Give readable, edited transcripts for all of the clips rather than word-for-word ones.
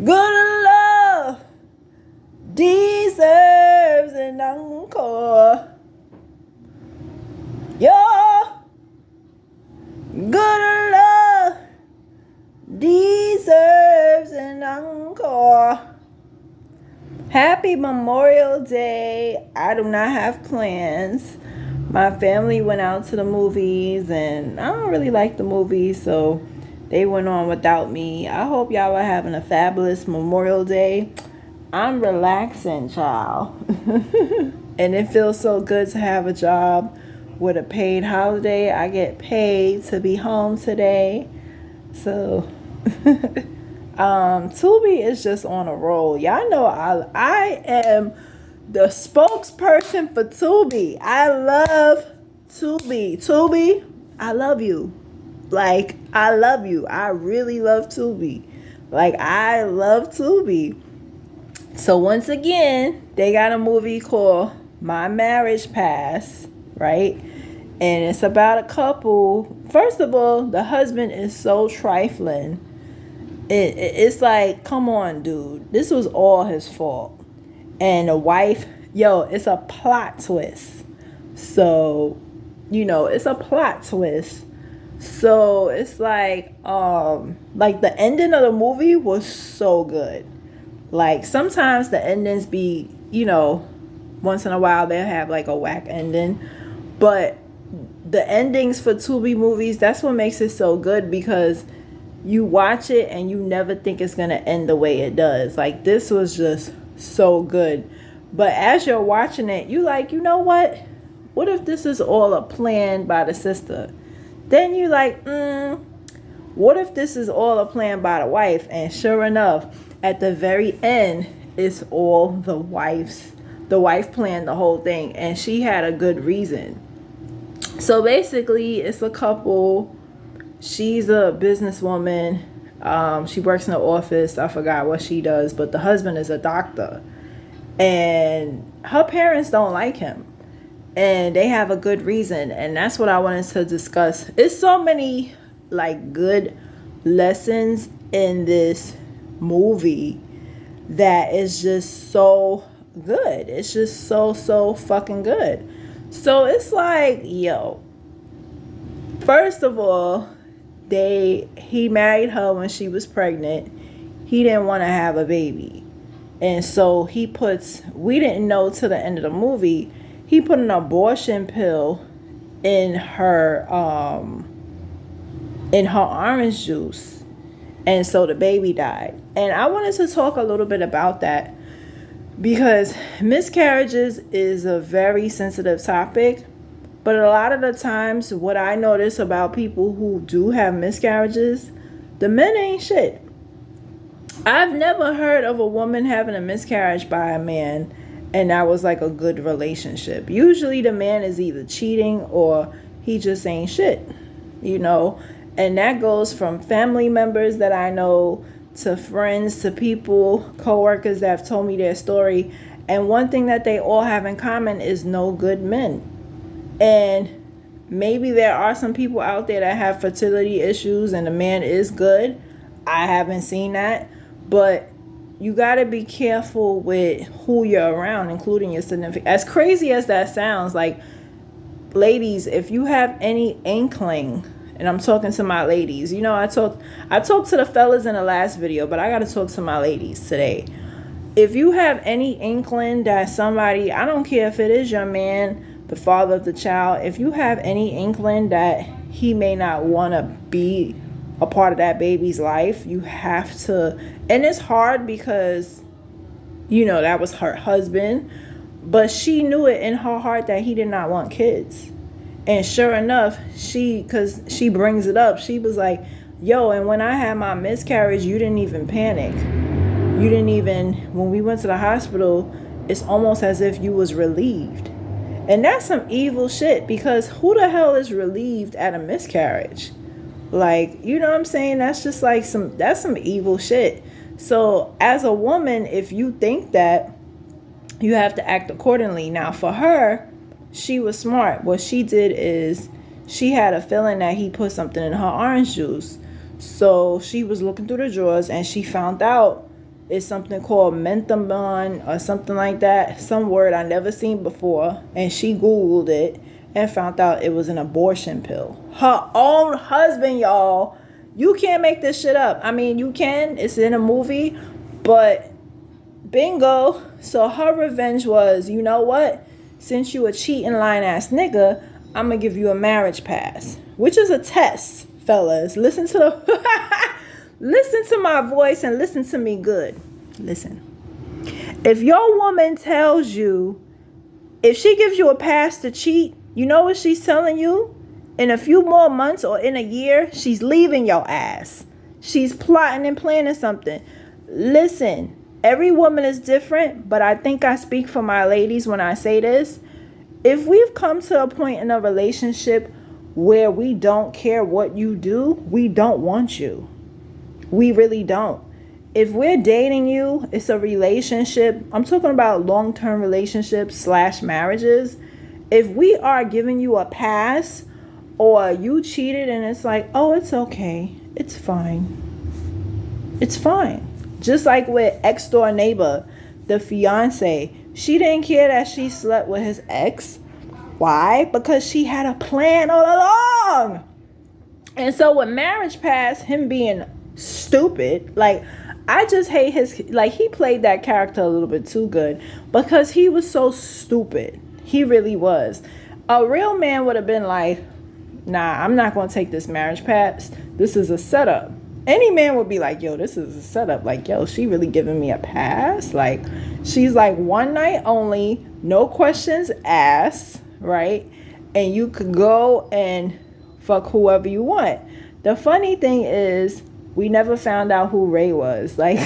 Good love deserves an encore. Your good love deserves an encore. Happy Memorial Day. I do not have plans. My family went out to the movies and I don't really like the movies, so they went on without me. I hope y'all are having a fabulous Memorial Day. I'm relaxing, child. And it feels so good to have a job with a paid holiday. I get paid to be home today. So Tubi is just on a roll. Y'all know I am the spokesperson for Tubi. I love Tubi. Tubi, I love you. Like, I love you. I really love Tubi. Like, I love Tubi. So once again, they got a movie called My Marriage Pass, right? And it's about a couple. First of all, the husband is so trifling. It's like, come on, dude. This was all his fault. And the wife, it's a plot twist. So, it's a plot twist. So it's like the ending of the movie was so good. Like, sometimes the endings be, once in a while they'll have like a whack ending. But the endings for Tubi movies, that's what makes it so good, because you watch it and you never think it's going to end the way it does. Like, this was just so good. But as you're watching it, you like, you know what? What if this is all a plan by the sister? Then you like, what if this is all a plan by the wife? And sure enough, at the very end, it's all the wife planned the whole thing. And she had a good reason. So basically, it's a couple. She's a businesswoman. She works in the office. I forgot what she does, but the husband is a doctor. And her parents don't like him. And they have a good reason. And that's what I wanted to discuss. It's so many like good lessons in this movie that is just so good. It's just so fucking good. So it's like, first of all, he married her when she was pregnant. He didn't want to have a baby. And so we didn't know till the end of the movie, he put an abortion pill in her orange juice. And so the baby died. And I wanted to talk a little bit about that, because miscarriages is a very sensitive topic. But a lot of the times, what I notice about people who do have miscarriages, the men ain't shit. I've never heard of a woman having a miscarriage by a man and that was like a good relationship. Usually the man is either cheating or he just ain't shit, And that goes from family members that I know to friends, to people, coworkers that have told me their story. And one thing that they all have in common is no good men. And maybe there are some people out there that have fertility issues and the man is good. I haven't seen that. But you got to be careful with who you're around, including your significant. As crazy as that sounds, like, ladies, if you have any inkling, and I'm talking to my ladies, I talked to the fellas in the last video, but I got to talk to my ladies today. If you have any inkling that somebody, I don't care if it is your man, the father of the child, if you have any inkling that he may not want to be a part of that baby's life, you have to. And it's hard because that was her husband, but she knew it in her heart that he did not want kids. And sure enough, because she brings it up, she was like, and when I had my miscarriage, you didn't even panic. You didn't even, when we went to the hospital, it's almost as if you was relieved. And that's some evil shit, because who the hell is relieved at a miscarriage? Like, what I'm saying? That's just like that's some evil shit. So as a woman, if you think that, you have to act accordingly. Now for her, she was smart. What she did is she had a feeling that he put something in her orange juice. So she was looking through the drawers and she found out is something called menthamon or something like that. Some word I never seen before. And she Googled it and found out it was an abortion pill. Her own husband, y'all. You can't make this shit up. I mean, you can. It's in a movie. But bingo. So her revenge was, you know what? Since you a cheating, lying ass nigga, I'm going to give you a marriage pass. Which is a test, fellas. Listen to my voice and listen to me good. Listen. If your woman tells you, if she gives you a pass to cheat, you know what she's telling you? In a few more months or in a year, she's leaving your ass. She's plotting and planning something. Listen, every woman is different, but I think I speak for my ladies when I say this. If we've come to a point in a relationship where we don't care what you do, we don't want you. We really don't. If we're dating you, it's a relationship. I'm talking about long-term relationships / marriages. If we are giving you a pass or you cheated and it's like, oh, it's okay. It's fine. It's fine. Just like with ex door neighbor, the fiance, she didn't care that she slept with his ex. Why? Because she had a plan all along. And so with marriage pass, him being stupid, like, I just hate his, like, he played that character a little bit too good because he was so stupid. He really was. A real man would have been like, nah, I'm not going to take this marriage pass. This is a setup. Any man would be like, yo, this is a setup. Like, yo, she really giving me a pass? Like, she's like one night only, no questions asked, right? And you could go and fuck whoever you want. The funny thing is, we never found out who Ray was. Like,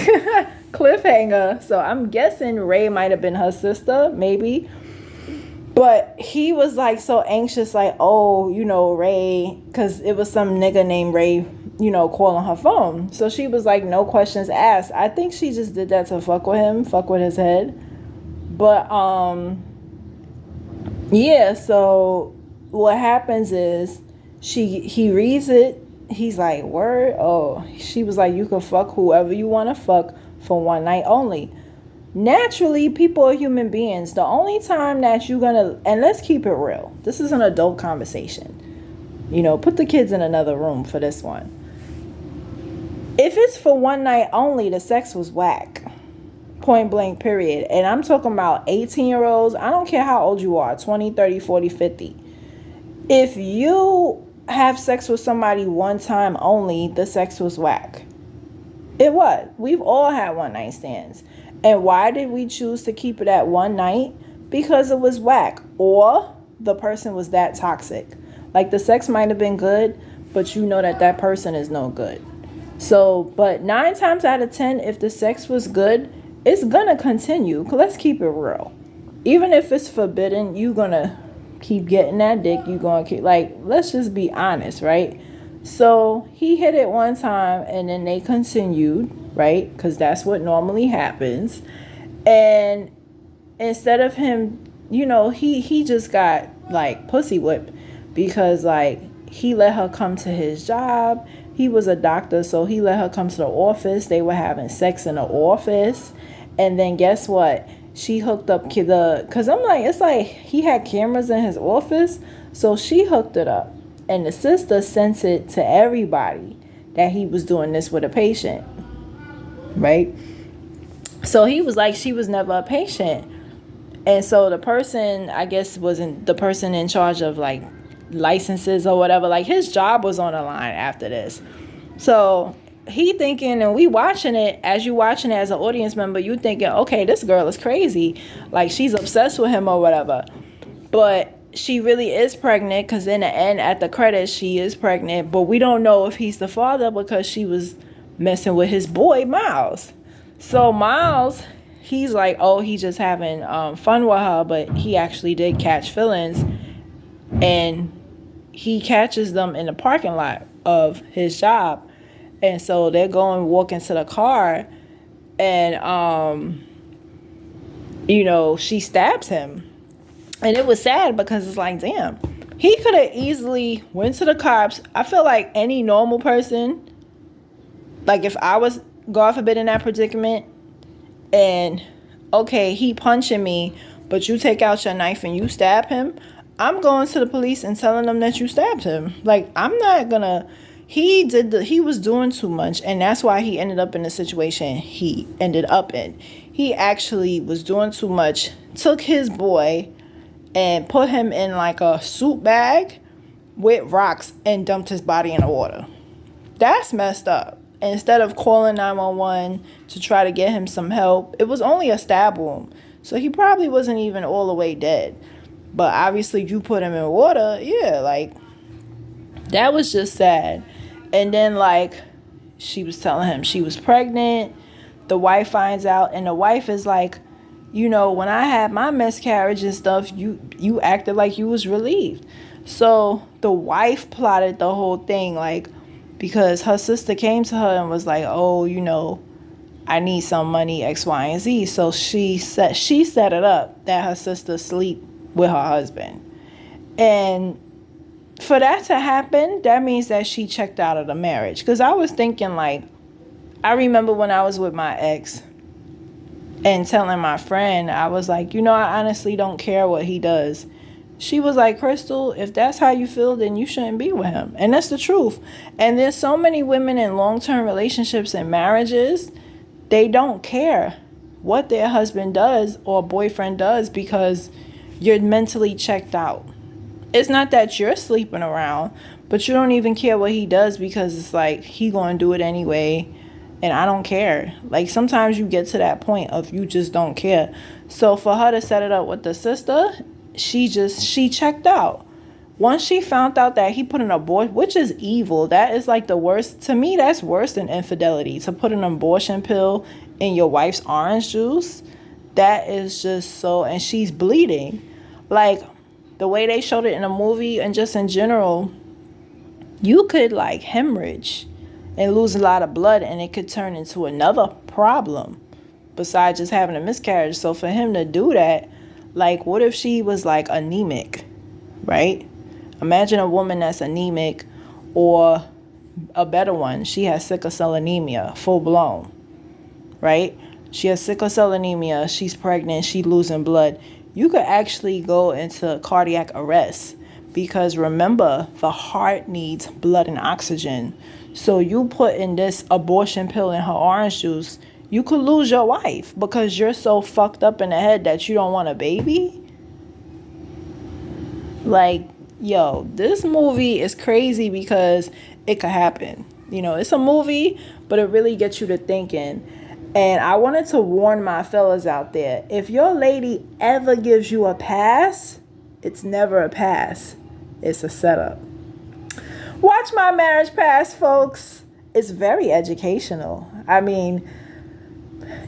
cliffhanger. So I'm guessing Ray might have been her sister, maybe. But he was like so anxious, like, oh, you know, Ray, because it was some nigga named Ray, you know, calling her phone. So she was like, no questions asked. I think she just did that to fuck with him, fuck with his head. But, yeah, so what happens is he reads it. He's like, word? Oh, she was like, you can fuck whoever you want to fuck for one night only. Naturally, people are human beings. The only time that you're going to, and let's keep it real. This is an adult conversation. You know, put the kids in another room for this one. If it's for one night only, the sex was whack. Point blank, period. And I'm talking about 18-year-olds. I don't care how old you are, 20, 30, 40, 50. If you have sex with somebody one time only, the sex was whack. It was. We've all had one night stands. And why did we choose to keep it at one night? Because it was whack. Or the person was that toxic. Like, the sex might have been good, but you know that person is no good. So, but 9 times out of 10, if the sex was good, it's gonna continue. Let's keep it real. Even if it's forbidden, you're gonna keep getting that dick. You're gonna keep, like, let's just be honest, right? So he hit it one time and then they continued, right? Because that's what normally happens. And instead of him, you know, he just got like pussy whipped because, like, he let her come to his job. He was a doctor, so he let her come to the office. They were having sex in the office. And then guess what? She hooked up because I'm like, it's like he had cameras in his office. So she hooked it up. And the sister sent it to everybody that he was doing this with a patient. Right? So he was like, she was never a patient. And so the person, I guess, wasn't the person in charge of like licenses or whatever. Like, his job was on the line after this. So he thinking, and we watching it, as you watching it as an audience member, you thinking, okay, this girl is crazy. Like, she's obsessed with him or whatever. But she really is pregnant, because in the end, at the credits, she is pregnant. But we don't know if he's the father because she was messing with his boy, Miles. So Miles, he's like, oh, he's just having fun with her, but he actually did catch feelings. And he catches them in the parking lot of his job. And so they're going walking to the car, and you know, she stabs him. And it was sad because it's like, damn, he could have easily went to the cops. I feel like any normal person, like if I was, God forbid, in that predicament, and okay, he punching me, but you take out your knife and you stab him, I'm going to the police and telling them that you stabbed him. Like, I'm not gonna. He was doing too much, and that's why he ended up in the situation he ended up in. He actually was doing too much, took his boy and put him in like a soup bag with rocks and dumped his body in the water. That's messed up. Instead of calling 911 to try to get him some help, it was only a stab wound. So he probably wasn't even all the way dead. But obviously you put him in water, yeah, like that was just sad. And then like she was telling him she was pregnant. The wife finds out and the wife is like, you know, when I had my miscarriage and stuff, you acted like you was relieved. So the wife plotted the whole thing, like, because her sister came to her and was like, oh, you know, I need some money, X, Y, and Z. So she set it up that her sister sleep with her husband. And for that to happen, that means that she checked out of the marriage. Because I was thinking, like, I remember when I was with my ex and telling my friend, I was like, you know, I honestly don't care what he does. She was like, Crystal, if that's how you feel, then you shouldn't be with him. And that's the truth. And there's so many women in long-term relationships and marriages, they don't care what their husband does or boyfriend does because you're mentally checked out. It's not that you're sleeping around, but you don't even care what he does because it's like he gonna do it anyway and I don't care. Like sometimes you get to that point of you just don't care. So for her to set it up with the sister, she checked out. Once she found out that he put an abortion, which is evil, that is like the worst. To me, that's worse than infidelity. To put an abortion pill in your wife's orange juice, that is just so, and she's bleeding. Like the way they showed it in a movie and just in general, you could like hemorrhage and lose a lot of blood and it could turn into another problem besides just having a miscarriage. So for him to do that, like what if she was like anemic, right? Imagine a woman that's anemic, or a better one, she has sickle cell anemia, full blown, right? She has sickle cell anemia, she's pregnant, she's losing blood. You could actually go into cardiac arrest because remember, the heart needs blood and oxygen. So you put in this abortion pill in her orange juice, you could lose your wife because you're so fucked up in the head that you don't want a baby. Like, yo, this movie is crazy because it could happen. You know, it's a movie, but it really gets you to thinking. And I wanted to warn my fellas out there. If your lady ever gives you a pass, it's never a pass. It's a setup. Watch My Marriage Pass, folks. It's very educational. I mean,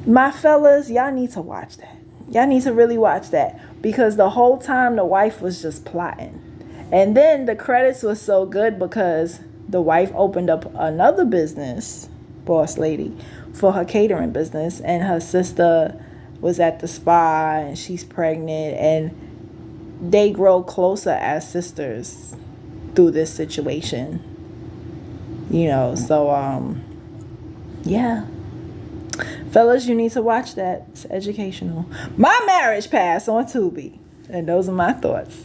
my fellas, y'all need to watch that. Y'all need to really watch that because the whole time the wife was just plotting. And then the credits was so good because the wife opened up another business, boss lady, for her catering business, and her sister was at the spa and she's pregnant, and they grow closer as sisters through this situation. You know, so yeah. Fellas, you need to watch that. It's educational. My Marriage Pass on Tubi. And those are my thoughts.